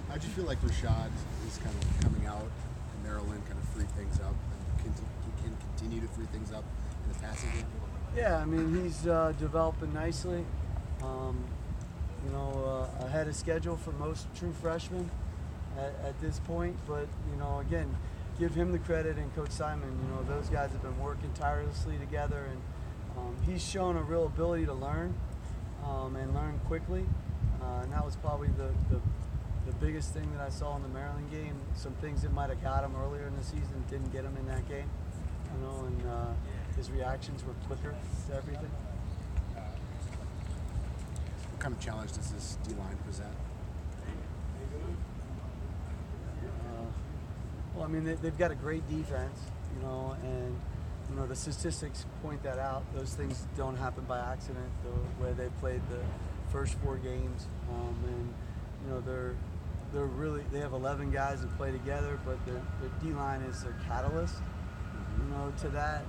How'd you feel like Rashad is kind of coming out and Maryland kind of freed things up and he can continue to free things up in the passing game? Yeah, I mean, he's developing nicely. Ahead of schedule for most true freshmen at this point. But, again, give him the credit and Coach Simon. Those guys have been working tirelessly together, and he's shown a real ability to learn and learn quickly. And that was probably the biggest thing that I saw in the Maryland game. Some things that might have got him earlier in the season didn't get him in that game. And his reactions were quicker to everything. What kind of challenge does this D-line present? Well, I mean, they've got a great defense, and the statistics point that out. Those things don't happen by accident. The way they played the first 4 games, and they have 11 guys that play together, but their D-line is their catalyst. To that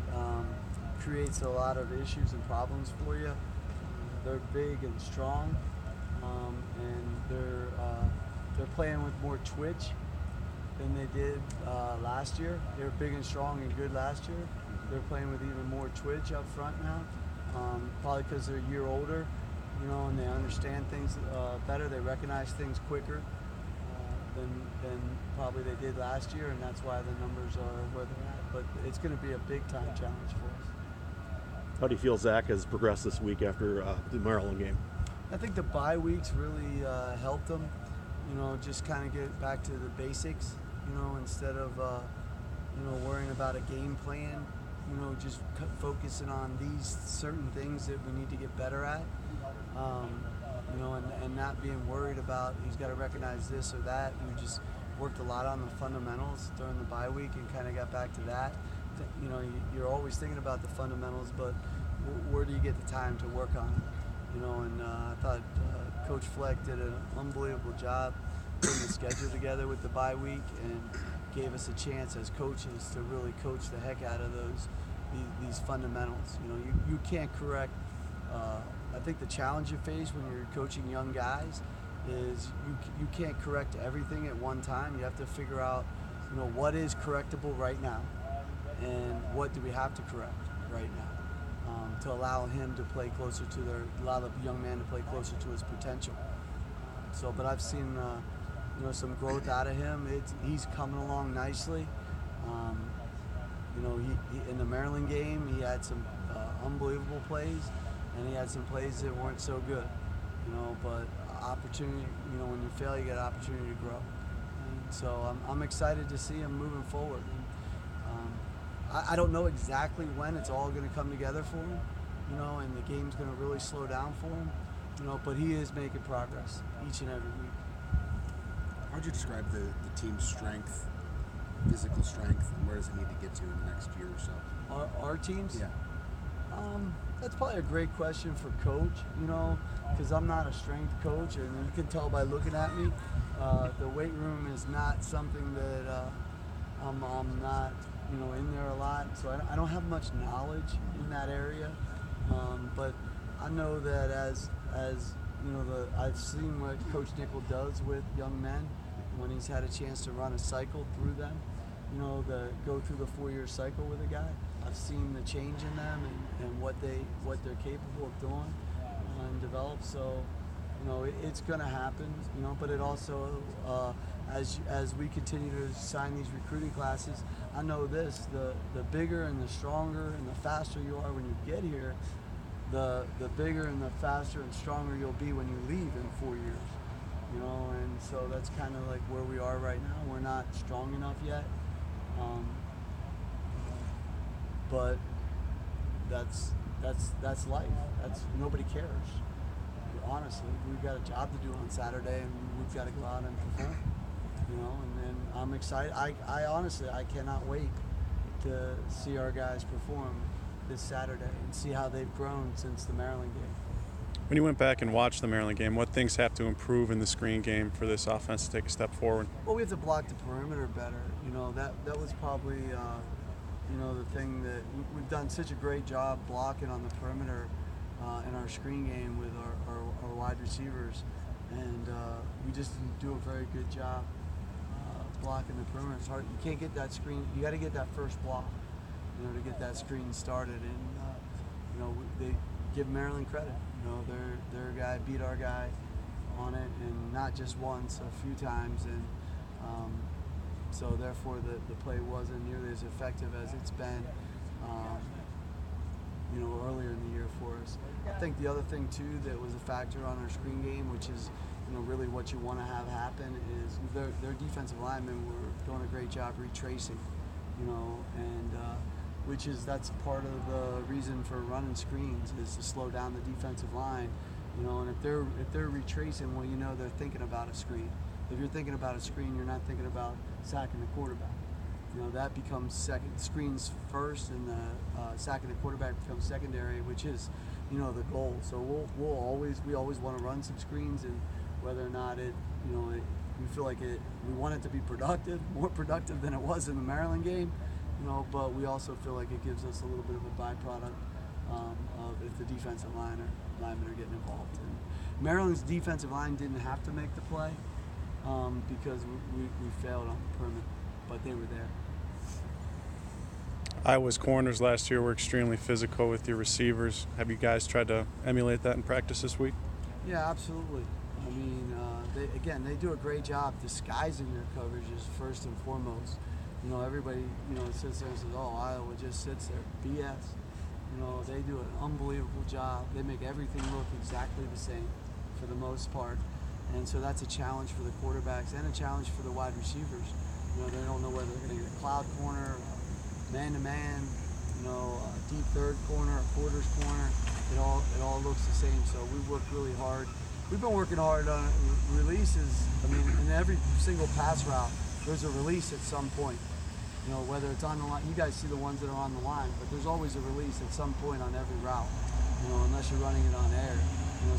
creates a lot of issues and problems for you. They're big and strong, and they're playing with more twitch than they did last year. They were big and strong and good last year. They're playing with even more twitch up front now, probably because they're a year older, and they understand things better. They recognize things quicker than probably they did last year, and that's why the numbers are where they're at. But it's going to be a big-time challenge for us. How do you feel Zach has progressed this week after the Maryland game? I think the bye weeks really helped him, just kind of get back to the basics, instead of, worrying about a game plan, just focusing on these certain things that we need to get better at, and not being worried about he's got to recognize this or that. We just worked a lot on the fundamentals during the bye week and kind of got back to that. You're always thinking about the fundamentals, but where do you get the time to work on it? And I thought Coach Fleck did an unbelievable job putting the schedule together with the bye week and gave us a chance as coaches to really coach the heck out of these fundamentals. You can't correct. I think the challenge you face when you're coaching young guys is you can't correct everything at one time. You have to figure out, what is correctable right now, and what do we have to correct right now to allow him to play closer to allow the young man to play closer to his potential. But I've seen, some growth out of him. He's coming along nicely. He in the Maryland game, he had some unbelievable plays, and he had some plays that weren't so good. But opportunity, when you fail, you get an opportunity to grow. And so I'm excited to see him moving forward. I don't know exactly when it's all going to come together for him, and the game's going to really slow down for him, but he is making progress each and every week. How would you describe the team's strength, physical strength, and where does it need to get to in the next year or so? Our teams? Yeah. That's probably a great question for Coach, because I'm not a strength coach, and you can tell by looking at me. The weight room is not something that I'm not, in there a lot, so I don't have much knowledge in that area. But I know that as I've seen what Coach Nickel does with young men when he's had a chance to run a cycle through them, go through the 4-year cycle with a guy. I've seen the change in them and what they're capable of doing and develop. So, it's going to happen. But it also, as we continue to sign these recruiting classes, I know this: the bigger and the stronger and the faster you are when you get here, the bigger and the faster and stronger you'll be when you leave in 4 years. And so that's kind of like where we are right now. We're not strong enough yet. But that's life. Nobody cares. Honestly, we've got a job to do on Saturday, and we've got to go out and perform. And then I'm excited. I honestly cannot wait to see our guys perform this Saturday and see how they've grown since the Maryland game. When you went back and watched the Maryland game, what things have to improve in the screen game for this offense to take a step forward? Well, we have to block the perimeter better. That was probably the thing that we've done such a great job blocking on the perimeter in our screen game with our wide receivers. and we just didn't do a very good job blocking the perimeter. It's hard. You can't get that screen. You got to get that first block, to get that screen started. And they give Maryland credit. Their guy beat our guy on it, and not just once, a few times, and so therefore the play wasn't nearly as effective as it's been earlier in the year for us. I think the other thing too that was a factor on our screen game, which is really what you want to have happen, is their defensive linemen were doing a great job retracing, and that's part of the reason for running screens, is to slow down the defensive line, and if they're retracing, well, they're thinking about a screen. If you're thinking about a screen, you're not thinking about sacking the quarterback. That becomes second. Screens first, and the sacking the quarterback becomes secondary, which is, the goal. So we always want to run some screens, and whether or not we feel like we want it to be productive, more productive than it was in the Maryland game, but we also feel like it gives us a little bit of a byproduct of if the defensive linemen are getting involved. And Maryland's defensive line didn't have to make the play because we failed on the perimeter, but they were there. Iowa's corners last year were extremely physical with your receivers. Have you guys tried to emulate that in practice this week? Yeah, absolutely. I mean, they do a great job disguising their coverages first and foremost. Everybody, sits there and says, "Oh, Iowa just sits there." BS. They do an unbelievable job. They make everything look exactly the same for the most part. And so that's a challenge for the quarterbacks and a challenge for the wide receivers. They don't know whether they're going to get a cloud corner, man-to-man, a deep third corner, a quarters corner. It all looks the same. So we worked really hard. We've been working hard on releases. I mean, in every single pass route, there's a release at some point. Whether it's on the line, you guys see the ones that are on the line, but there's always a release at some point on every route, unless you're running it on air.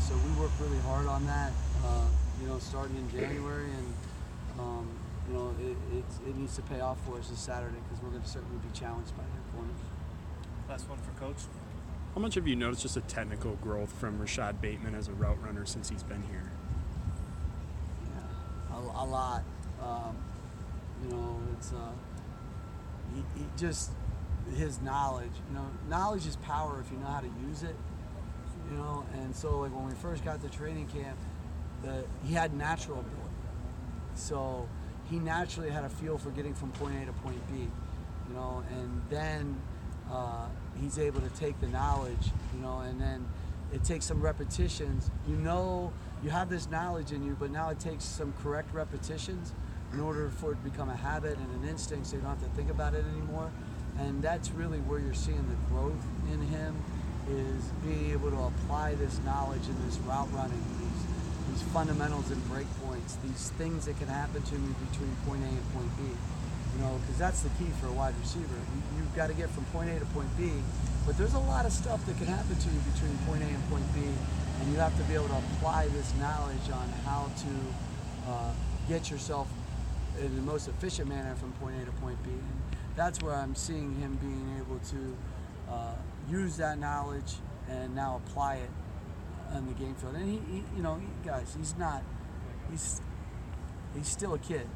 So we work really hard on that, starting in January, and it needs to pay off for us this Saturday, because we're going to certainly be challenged by their corners. Last one for Coach. How much have you noticed just a technical growth from Rashad Bateman as a route runner since he's been here? Yeah, a lot. It's he just, his knowledge. Knowledge is power if you know how to use it. And so like when we first got to training camp, he had natural ability. So he naturally had a feel for getting from point A to point B, and then he's able to take the knowledge, and then it takes some repetitions. You have this knowledge in you, but now it takes some correct repetitions in order for it to become a habit and an instinct, so you don't have to think about it anymore. And that's really where you're seeing the growth in him, is being able to apply this knowledge in this route running, these fundamentals and breakpoints, these things that can happen to me between point A and point B. Because that's the key for a wide receiver. You've got to get from point A to point B, but there's a lot of stuff that can happen to you between point A and point B, and you have to be able to apply this knowledge on how to get yourself in the most efficient manner from point A to point B. And that's where I'm seeing him being able to use that knowledge and now apply it on the game field. And guys, he's still a kid,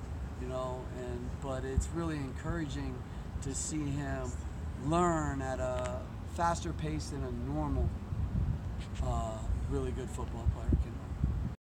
but it's really encouraging to see him learn at a faster pace than a normal, really good football player.